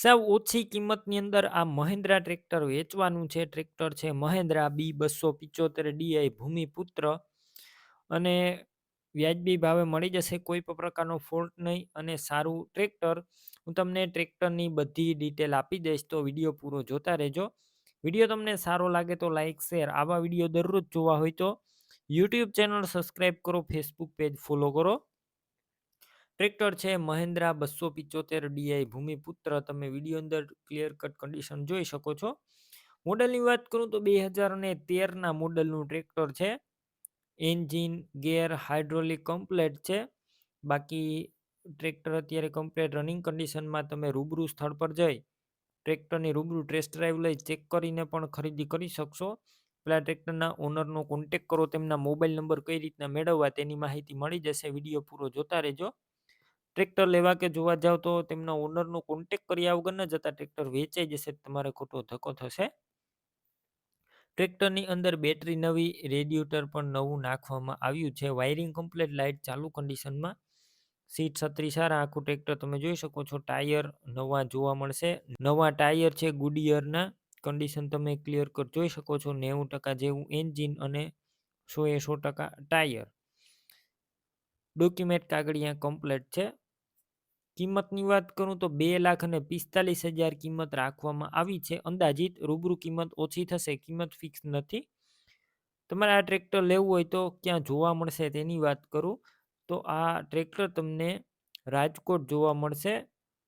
સાવ ઓછી કિંમતની અંદર આ મહિન્દ્રા ટ્રેક્ટર વેચવાનું છે. ટ્રેક્ટર છે મહિન્દ્રા B275 DI ભૂમિપુત્ર અને વ્યાજબી ભાવે મળી જશે. કોઈ પણ પ્રકારનો ફોલ્ટ નહીં અને સારું ટ્રેક્ટર. હું તમને ટ્રેક્ટરની બધી ડિટેલ આપી દઈશ, તો વિડીયો પૂરો જોતા રહેજો. વિડીયો તમને સારો લાગે તો લાઇક શેર. આવા વિડીયો દરરોજ જોવા હોય તો યુટ્યુબ ચેનલ સબસ્ક્રાઈબ કરો, ફેસબુક પેજ ફોલો કરો. ટ્રેક્ટર છે મહિન્દ્રા 275 DI ભૂમિપુત્ર. તમે વિડીયો અંદર ક્લિયર કટ કન્ડિશન જોઈ શકો છો. મોડલની વાત કરું તો 2013ના મોડલનું ટ્રેક્ટર છે. એન્જિન, ગેર, હાઇડ્રોલિક કમ્પ્લેટ છે. બાકી ટ્રેક્ટર અત્યારે કમ્પ્લેટ રનિંગ કન્ડિશનમાં. તમે રૂબરૂ સ્થળ પર જઈ ટ્રેક્ટરની રૂબરૂ ટેસ્ટ ડ્રાઈવ લઈ ચેક કરીને પણ ખરીદી કરી શકશો. પેલા ટ્રેક્ટરના ઓનરનો કોન્ટેક કરો, તેમના મોબાઈલ નંબર કઈ રીતના મેળવવા તેની માહિતી મળી જશે. વિડીયો પૂરો જોતા રહેજો. ટ્રેક્ટર લેવા કે જોવા જાવ તો તેમના ઓનરનો કોન્ટેક કર્યા વગર ન જતા. ટ્રેક્ટર વેચાઈ જશે, તમારે ખોટો ધક્કો થશે. ટ્રેક્ટરની અંદર બેટરી નવી, રેડિએટર પણ નવું નાખવામાં આવ્યું છે. વાયરિંગ કમ્પ્લીટ, લાઇટ ચાલુ કન્ડિશનમાં. સીટ છત્રી સારા. આખું ટ્રેક્ટર તમે જોઈ શકો છો. ટાયર નવા જોવા મળશે. નવા ટાયર છે ગુડિયરના. કન્ડિશન તમે ક્લિયર કટ જોઈ શકો છો. 90% જેવું એન્જિન અને 100% ટાયર. ડોક્યુમેન્ટ કાગળિયા કમ્પ્લીટ છે. કિંમતની વાત કરું તો 2,45,000 કિંમત રાખવામાં આવી છે. અંદાજિત રૂબરૂ કિંમત ઓછી થશે, કિંમત ફિક્સ નથી. તમારે આ ટ્રેક્ટર લેવું હોય તો ક્યાં જોવા મળશે તેની વાત કરું તો આ ટ્રેક્ટર તમને રાજકોટ જોવા મળશે.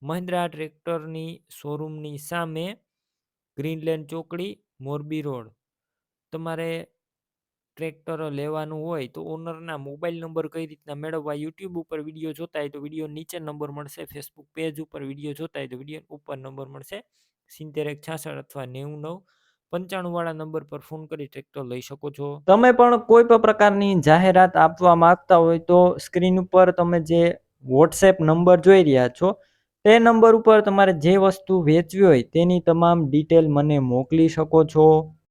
મહિન્દ્રા ટ્રેક્ટરની શોરૂમની સામે, ગ્રીનલેન્ડ ચોકડી, મોરબી રોડ. તમારે ટ્રેક્ટર લેવાનું હોય તો ઓનરના મોબાઈલ નંબર કઈ રીતના મેળવવા, યુટ્યુબ ઉપર વિડીયો જોતા હોય તો વિડીયો નીચે નંબર મળશે. ફેસબુક પેજ ઉપર વિડીયો જોતા હોય તો વિડીયો ઉપર નંબર મળશે. 7166 અથવા 9995 વાળા નંબર પર ફોન કરી ટ્રેક્ટર લઈ શકો છો. તમે પણ કોઈ પણ પ્રકારની જાહેરાત આપવા માંગતા હોય તો સ્ક્રીન ઉપર તમે જે વોટ્સએપ નંબર જોઈ રહ્યા છો તે નંબર ઉપર તમારે જે વસ્તુ વેચવી હોય તેની તમામ ડિટેલ મને મોકલી શકો છો.